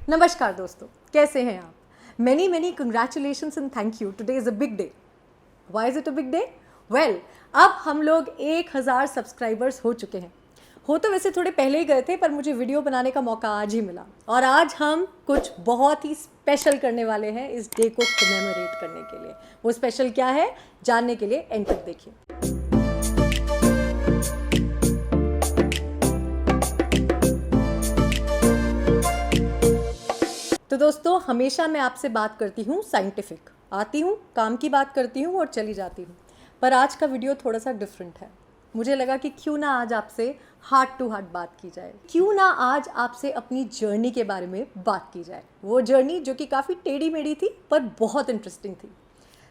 नमस्कार दोस्तों, कैसे हैं आप? Many congratulations and thank you. Today is a big day. Why is it a big day? Well, अब हम लोग 1000 सब्सक्राइबर्स हो चुके हैं। हो तो वैसे थोड़े पहले ही गए थे, पर मुझे वीडियो बनाने का मौका आज ही मिला और आज हम कुछ बहुत ही स्पेशल करने वाले हैं इस डे को कमेमोरेट करने के लिए। वो स्पेशल क्या है, जानने के लिए एंड तक देखिए। तो दोस्तों, हमेशा मैं आपसे बात करती हूँ साइंटिफिक, आती हूँ, काम की बात करती हूँ और चली जाती हूँ। पर आज का वीडियो थोड़ा सा डिफरेंट है। मुझे लगा कि क्यों ना आज आपसे हार्ट टू हार्ट बात की जाए, क्यों ना आज आपसे अपनी जर्नी के बारे में बात की जाए। वो जर्नी जो कि काफ़ी टेढ़ी मेढ़ी थी पर बहुत इंटरेस्टिंग थी।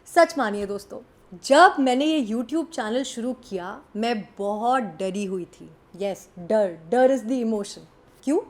सच मानिए दोस्तों, जब मैंने ये यूट्यूब चैनल शुरू किया मैं बहुत डरी हुई थी। यस, डर इज़ द इमोशन। क्यों?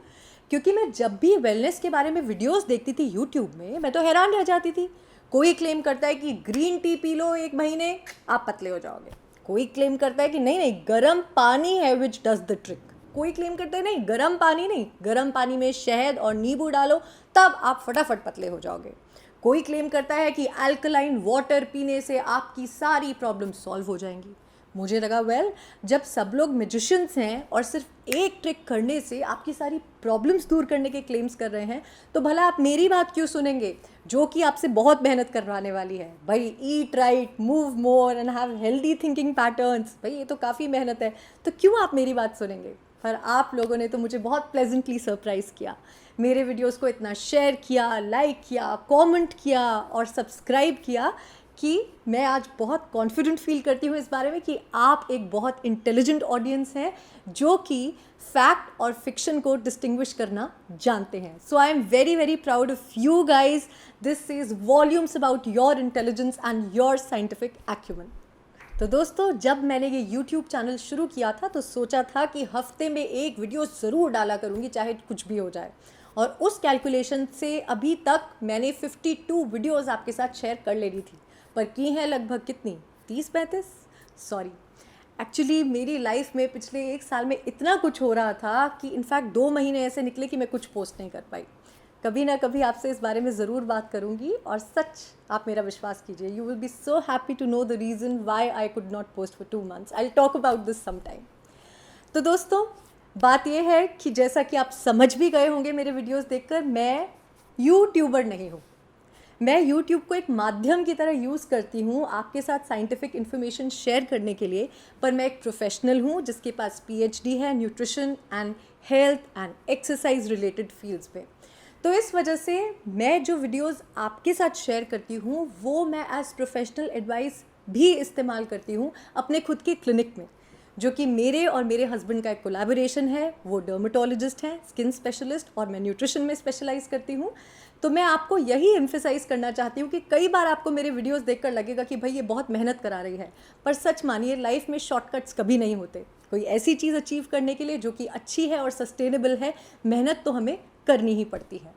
क्योंकि मैं जब भी वेलनेस के बारे में वीडियोस देखती थी यूट्यूब में, मैं तो हैरान रह जाती थी। कोई क्लेम करता है कि ग्रीन टी पी लो 1 महीने, आप पतले हो जाओगे। कोई क्लेम करता है कि नहीं गर्म पानी है विच डज द ट्रिक। कोई क्लेम करता है नहीं, गर्म पानी नहीं, गर्म पानी में शहद और नींबू डालो तब आप फटाफट पतले हो जाओगे। कोई क्लेम करता है कि अल्कलाइन वाटर पीने से आपकी सारी प्रॉब्लम सॉल्व हो जाएंगी। मुझे लगा जब सब लोग मैजिशियंस हैं और सिर्फ एक ट्रिक करने से आपकी सारी प्रॉब्लम्स दूर करने के क्लेम्स कर रहे हैं, तो भला आप मेरी बात क्यों सुनेंगे, जो कि आपसे बहुत मेहनत करवाने वाली है। भाई, eat right, move more and have healthy thinking patterns. भाई, ये तो काफ़ी मेहनत है, तो क्यों आप मेरी बात सुनेंगे। पर आप लोगों ने तो मुझे बहुत प्लेजेंटली सरप्राइज़ किया। मेरे वीडियोस को इतना शेयर किया, लाइक किया, कमेंट किया और सब्सक्राइब किया कि मैं आज बहुत कॉन्फिडेंट फील करती हूँ इस बारे में कि आप एक बहुत इंटेलिजेंट ऑडियंस हैं जो कि फैक्ट और फिक्शन को डिस्टिंग्विश करना जानते हैं। So I am very proud of you guys. This is volumes about your intelligence and your scientific acumen. तो दोस्तों, जब मैंने ये यूट्यूब चैनल शुरू किया था तो सोचा था कि हफ्ते में एक वीडियो ज़रूर डाला करूँगी, चाहे कुछ भी हो जाए। और उस कैलकुलेशन से अभी तक मैंने 52 वीडियोज़ आपके साथ शेयर कर लेनी थी, पर की हैं लगभग कितनी, 30-35। सॉरी, एक्चुअली मेरी लाइफ में पिछले 1 साल में इतना कुछ हो रहा था कि इनफैक्ट 2 महीने ऐसे निकले कि मैं कुछ पोस्ट नहीं कर पाई। कभी ना कभी आपसे इस बारे में ज़रूर बात करूँगी और सच आप मेरा विश्वास कीजिए, you will be so happy to know the reason why I could not post for 2 months। I will talk about this some time. तो दोस्तों, बात यह है कि जैसा कि आप समझ भी गए होंगे मेरे वीडियोस देखकर, मैं यूट्यूबर नहीं हूँ। मैं यूट्यूब को एक माध्यम की तरह यूज़ करती हूँ आपके साथ साइंटिफिक इन्फॉर्मेशन शेयर करने के लिए, पर मैं एक प्रोफेशनल हूँ जिसके पास PhD है nutrition and health and exercise related fields पे। तो इस वजह से मैं जो वीडियोस आपके साथ शेयर करती हूँ वो मैं एज प्रोफेशनल एडवाइस भी इस्तेमाल करती हूँ अपने खुद की क्लिनिक में, जो कि मेरे और मेरे हस्बैंड का एक कोलैबोरेशन है। वो डर्मेटोलॉजिस्ट हैं, स्किन स्पेशलिस्ट, और मैं न्यूट्रिशन में स्पेशलाइज करती हूँ। तो मैं आपको यही एम्फेसाइज करना चाहती हूँ कि कई बार आपको मेरे वीडियोस देखकर लगेगा कि भाई ये बहुत मेहनत करा रही है, पर सच मानिए लाइफ में शॉर्टकट्स कभी नहीं होते। कोई ऐसी चीज़ अचीव करने के लिए जो कि अच्छी है और सस्टेनेबल है, मेहनत तो हमें करनी ही पड़ती है।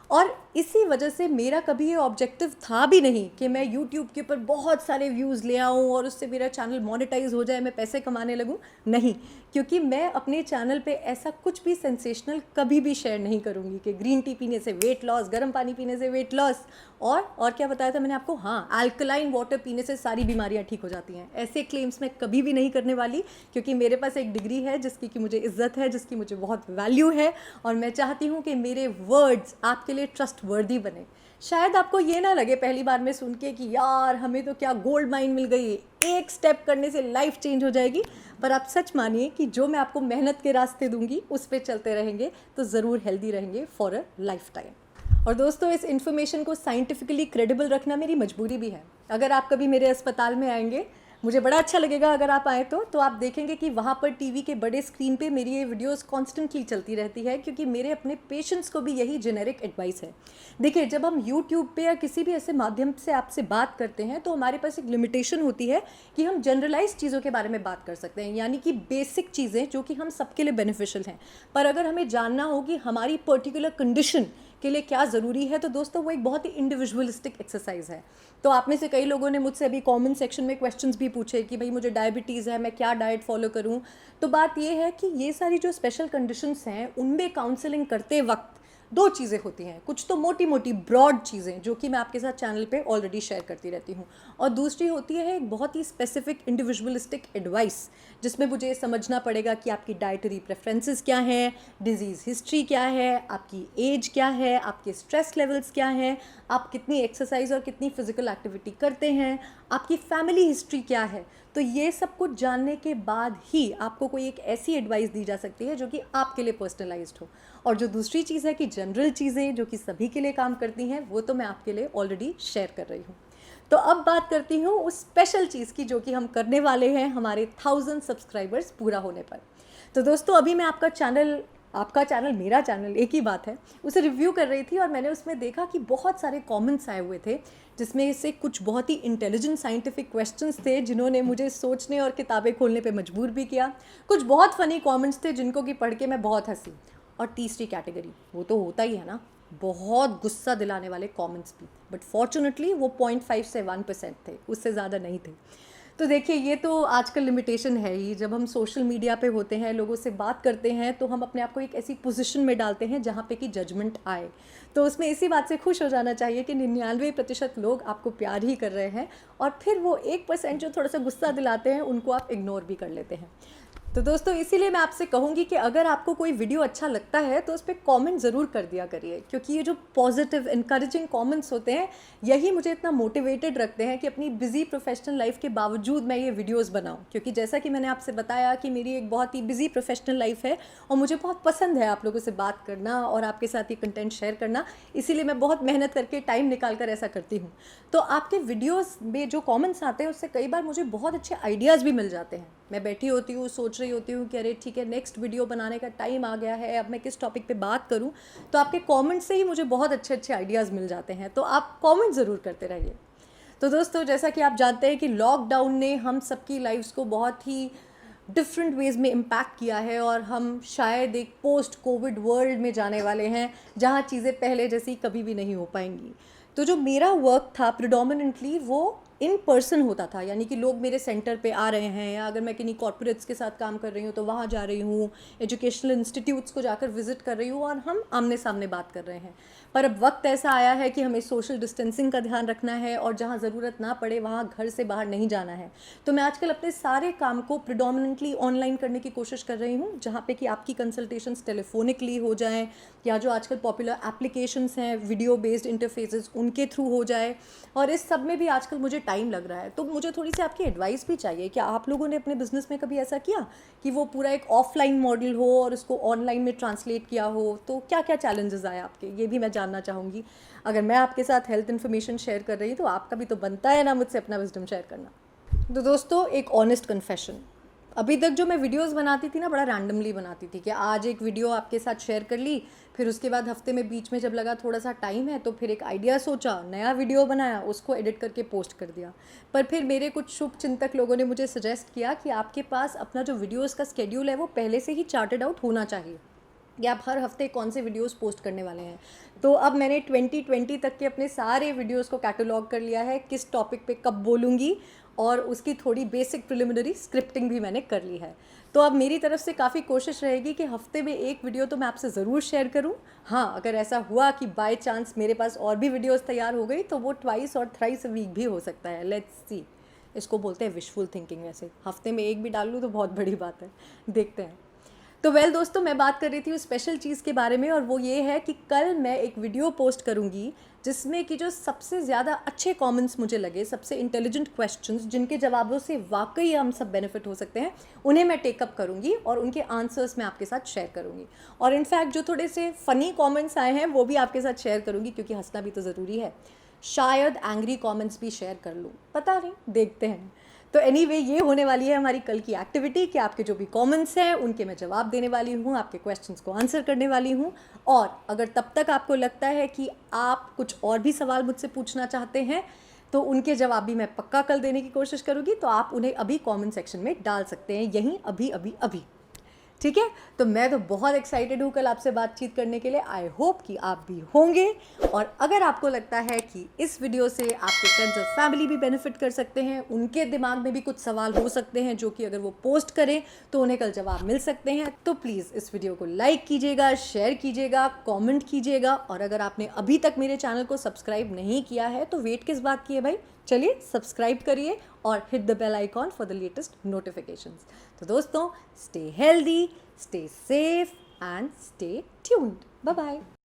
और इसी वजह से मेरा कभी ये ऑब्जेक्टिव था भी नहीं कि मैं YouTube के ऊपर बहुत सारे व्यूज़ ले आऊँ और उससे मेरा चैनल मोनेटाइज हो जाए, मैं पैसे कमाने लगूँ। नहीं, क्योंकि मैं अपने चैनल पे ऐसा कुछ भी सेंसेशनल कभी भी शेयर नहीं करूँगी कि ग्रीन टी पीने से वेट लॉस, गर्म पानी पीने से वेट लॉस, और क्या बताया था मैंने आपको, हाँ, अल्कलाइन वाटर पीने से सारी बीमारियाँ ठीक हो जाती हैं। ऐसे क्लेम्स मैं कभी भी नहीं करने वाली, क्योंकि मेरे पास एक डिग्री है जिसकी कि मुझे इज्जत है, जिसकी मुझे बहुत वैल्यू है, और मैं चाहती हूँ कि मेरे वर्ड्स आपके लिए ट्रस्ट वर्दी बने। शायद आपको ये ना लगे पहली बार में सुन के कि यार हमें तो क्या गोल्ड माइन मिल गई, एक स्टेप करने से लाइफ चेंज हो जाएगी, पर आप सच मानिए कि जो मैं आपको मेहनत के रास्ते दूंगी उस पर चलते रहेंगे तो ज़रूर हेल्दी रहेंगे फॉर अ लाइफ टाइम। और दोस्तों, इस इन्फॉर्मेशन को साइंटिफिकली क्रेडिबल रखना मेरी मजबूरी भी है। अगर आप कभी मेरे अस्पताल में आएंगे, मुझे बड़ा अच्छा लगेगा अगर आप आए तो आप देखेंगे कि वहाँ पर टीवी के बड़े स्क्रीन पे मेरी ये वीडियोस कॉन्स्टेंटली चलती रहती है, क्योंकि मेरे अपने पेशेंट्स को भी यही जेनेरिक एडवाइस है। देखिए, जब हम यूट्यूब पे या किसी भी ऐसे माध्यम से आपसे बात करते हैं तो हमारे पास एक लिमिटेशन होती है कि हम जनरलाइज चीज़ों के बारे में बात कर सकते हैं, यानी कि बेसिक चीज़ें जो कि हम सबके लिए बेनिफिशियल हैं। पर अगर हमें जानना हो कि हमारी पर्टिकुलर कंडीशन के लिए क्या ज़रूरी है, तो दोस्तों वो एक बहुत ही इंडिविजुअलिस्टिक एक्सरसाइज है। तो आप में से कई लोगों ने मुझसे अभी कमेंट सेक्शन में क्वेश्चंस भी पूछे कि भाई मुझे डायबिटीज़ है, मैं क्या डाइट फॉलो करूं। तो बात ये है कि ये सारी जो स्पेशल कंडीशंस हैं उनमें काउंसलिंग करते वक्त दो चीज़ें होती हैं, कुछ तो मोटी मोटी ब्रॉड चीज़ें जो कि मैं आपके साथ चैनल पे ऑलरेडी शेयर करती रहती हूँ, और दूसरी होती है एक बहुत ही स्पेसिफिक इंडिविजुअलिस्टिक एडवाइस, जिसमें मुझे समझना पड़ेगा कि आपकी डाइटरी प्रेफरेंसेस क्या हैं, डिजीज़ हिस्ट्री क्या है, आपकी एज क्या है, आपके स्ट्रेस लेवल्स क्या हैं, आप कितनी एक्सरसाइज और कितनी फिजिकल एक्टिविटी करते हैं, आपकी फैमिली हिस्ट्री क्या है। तो ये सब कुछ जानने के बाद ही आपको कोई एक ऐसी एडवाइस दी जा सकती है जो कि आपके लिए पर्सनलाइज्ड हो। और जो दूसरी चीज़ है कि जनरल चीज़ें जो कि सभी के लिए काम करती हैं, वो तो मैं आपके लिए ऑलरेडी शेयर कर रही हूँ। तो अब बात करती हूँ उस स्पेशल चीज़ की जो कि हम करने वाले हैं हमारे 1000 सब्सक्राइबर्स पूरा होने पर। तो दोस्तों, अभी मैं आपका चैनल मेरा चैनल एक ही बात है, उसे रिव्यू कर रही थी और मैंने उसमें देखा कि बहुत सारे कमेंट्स आए हुए थे, जिसमें से कुछ बहुत ही इंटेलिजेंट साइंटिफिक क्वेश्चंस थे जिन्होंने मुझे सोचने और किताबें खोलने पे मजबूर भी किया। कुछ बहुत फ़नी कमेंट्स थे जिनको कि पढ़ के मैं बहुत हंसी। और तीसरी कैटेगरी, वो तो होता ही है ना, बहुत गुस्सा दिलाने वाले कमेंट्स भी, बट फॉर्चुनेटली वो 0.5 से 1% थे, उससे ज़्यादा नहीं थे। तो देखिए, ये तो आजकल लिमिटेशन है ही, जब हम सोशल मीडिया पे होते हैं, लोगों से बात करते हैं, तो हम अपने आप को एक ऐसी पोजीशन में डालते हैं जहाँ पे कि जजमेंट आए। तो उसमें इसी बात से खुश हो जाना चाहिए कि 99% लोग आपको प्यार ही कर रहे हैं, और फिर वो 1% जो थोड़ा सा गुस्सा दिलाते हैं उनको आप इग्नोर भी कर लेते हैं। तो दोस्तों, इसीलिए मैं आपसे कहूँगी कि अगर आपको कोई वीडियो अच्छा लगता है तो उस पर कॉमेंट ज़रूर कर दिया करिए, क्योंकि ये जो पॉजिटिव इनकरेजिंग कमेंट्स होते हैं, यही मुझे इतना मोटिवेटेड रखते हैं कि अपनी बिजी प्रोफेशनल लाइफ के बावजूद मैं ये वीडियोस बनाऊं। क्योंकि जैसा कि मैंने आपसे बताया कि मेरी एक बहुत ही बिजी प्रोफेशनल लाइफ है और मुझे बहुत पसंद है आप लोगों से बात करना और आपके साथ ये कंटेंट शेयर करना, इसीलिए मैं बहुत मेहनत करके टाइम निकाल कर ऐसा करती हूँ। तो आपके वीडियोज़ में जो कॉमेंट्स आते हैं उससे कई बार मुझे बहुत अच्छे आइडियाज़ भी मिल जाते हैं। मैं बैठी होती हूँ, सोच रही होती हूँ कि अरे ठीक है, नेक्स्ट वीडियो बनाने का टाइम आ गया है, अब मैं किस टॉपिक पे बात करूँ, तो आपके कमेंट से ही मुझे बहुत अच्छे अच्छे आइडियाज़ मिल जाते हैं। तो आप कमेंट ज़रूर करते रहिए। तो दोस्तों, जैसा कि आप जानते हैं कि लॉकडाउन ने हम सबकी लाइफ्स को बहुत ही डिफरेंट वेज़ में इम्पैक्ट किया है, और हम शायद एक पोस्ट कोविड वर्ल्ड में जाने वाले हैं जहाँ चीज़ें पहले जैसी कभी भी नहीं हो पाएंगी। तो जो मेरा वर्क था प्रिडोमिनेंटली वो इन पर्सन होता था, यानी कि लोग मेरे सेंटर पे आ रहे हैं, या अगर मैं किन्हीं कॉर्पोरेट्स के साथ काम कर रही हूँ तो वहाँ जा रही हूँ, एजुकेशनल इंस्टीट्यूट्स को जाकर विजिट कर रही हूँ, और हम आमने सामने बात कर रहे हैं। पर अब वक्त ऐसा आया है कि हमें सोशल डिस्टेंसिंग का ध्यान रखना है, और जहाँ ज़रूरत ना पड़े वहाँ घर से बाहर नहीं जाना है। तो मैं आजकल अपने सारे काम को प्रिडोमिनेंटली ऑनलाइन करने की कोशिश कर रही हूँ, जहाँ पे कि आपकी कंसल्टेशंस टेलीफोनिकली हो जाएँ, या जो आजकल पॉपुलर एप्लीकेशंस हैं वीडियो बेस्ड इंटरफेसेस, उनके थ्रू हो जाए। और इस सब में भी आजकल मुझे टाइम लग रहा है, तो मुझे थोड़ी सी आपकी एडवाइस भी चाहिए। क्या आप लोगों ने अपने बिजनेस में कभी ऐसा किया कि वो पूरा एक ऑफलाइन मॉडल हो और उसको ऑनलाइन में ट्रांसलेट किया हो? तो क्या क्या चैलेंजेस आए आपके, ये भी मैं जानना चाहूँगी। अगर मैं आपके साथ हेल्थ इन्फॉर्मेशन शेयर कर रही हूँ तो आपका भी तो बनता है ना मुझसे अपना विजडम शेयर करना। तो दोस्तों, एक ऑनेस्ट कन्फेशन, अभी तक जो मैं वीडियोस बनाती थी ना, बड़ा रैंडमली बनाती थी कि आज एक वीडियो आपके साथ शेयर कर ली, फिर उसके बाद हफ्ते में बीच में जब लगा थोड़ा सा टाइम है तो फिर एक आइडिया सोचा, नया वीडियो बनाया, उसको एडिट करके पोस्ट कर दिया। पर फिर मेरे कुछ शुभ चिंतक लोगों ने मुझे सजेस्ट किया कि आपके पास अपना जो वीडियोस का स्केड्यूल है वो पहले से ही चार्टेड आउट होना चाहिए, या आप हर हफ्ते कौन से वीडियोस पोस्ट करने वाले हैं। तो अब मैंने 2020 तक के अपने सारे वीडियोस को कैटलॉग कर लिया है, किस टॉपिक पे कब बोलूँगी, और उसकी थोड़ी बेसिक प्रिलिमिनरी स्क्रिप्टिंग भी मैंने कर ली है। तो अब मेरी तरफ से काफ़ी कोशिश रहेगी कि हफ्ते में एक वीडियो तो मैं आपसे ज़रूर शेयर करूं। हाँ, अगर ऐसा हुआ कि बाय चांस मेरे पास और भी वीडियोस तैयार हो गई तो वो ट्वाइस और थ्राइस अ वीक भी हो सकता है। लेट्स सी, इसको बोलते हैं विशफुल थिंकिंग। वैसे हफ्ते में एक भी डाल लूँ तो बहुत बड़ी बात है, देखते हैं। तो दोस्तों, मैं बात कर रही थी उस स्पेशल चीज़ के बारे में, और वो ये है कि कल मैं एक वीडियो पोस्ट करूँगी जिसमें कि जो सबसे ज़्यादा अच्छे कमेंट्स मुझे लगे, सबसे इंटेलिजेंट क्वेश्चंस जिनके जवाबों से वाकई हम सब बेनिफिट हो सकते हैं, उन्हें मैं टेकअप करूँगी और उनके आंसर्स मैं आपके साथ शेयर करूँगी। और इनफैक्ट जो थोड़े से फ़नी कमेंट्स आए हैं वो भी आपके साथ शेयर करूँगी, क्योंकि हंसना भी तो ज़रूरी है। शायद एंग्री कमेंट्स भी शेयर कर लूँ, पता नहीं, देखते हैं। तो एनीवे, ये होने वाली है हमारी कल की एक्टिविटी कि आपके जो भी कमेंट्स हैं उनके मैं जवाब देने वाली हूँ, आपके क्वेश्चंस को आंसर करने वाली हूँ। और अगर तब तक आपको लगता है कि आप कुछ और भी सवाल मुझसे पूछना चाहते हैं तो उनके जवाब भी मैं पक्का कल देने की कोशिश करूँगी, तो आप उन्हें अभी कमेंट सेक्शन में डाल सकते हैं, यहीं अभी अभी अभी। ठीक है, तो मैं तो बहुत एक्साइटेड हूँ कल आपसे बातचीत करने के लिए। आई होप कि आप भी होंगे। और अगर आपको लगता है कि इस वीडियो से आपके फ्रेंड्स और फैमिली भी बेनिफिट कर सकते हैं, उनके दिमाग में भी कुछ सवाल हो सकते हैं जो कि अगर वो पोस्ट करें तो उन्हें कल जवाब मिल सकते हैं, तो प्लीज़ इस वीडियो को लाइक कीजिएगा, शेयर कीजिएगा, कॉमेंट कीजिएगा। और अगर आपने अभी तक मेरे चैनल को सब्सक्राइब नहीं किया है तो वेट किस बात की है भाई, चलिए सब्सक्राइब करिए और hit the bell icon for the latest notifications. तो दोस्तों, stay healthy, stay safe and stay tuned. Bye bye.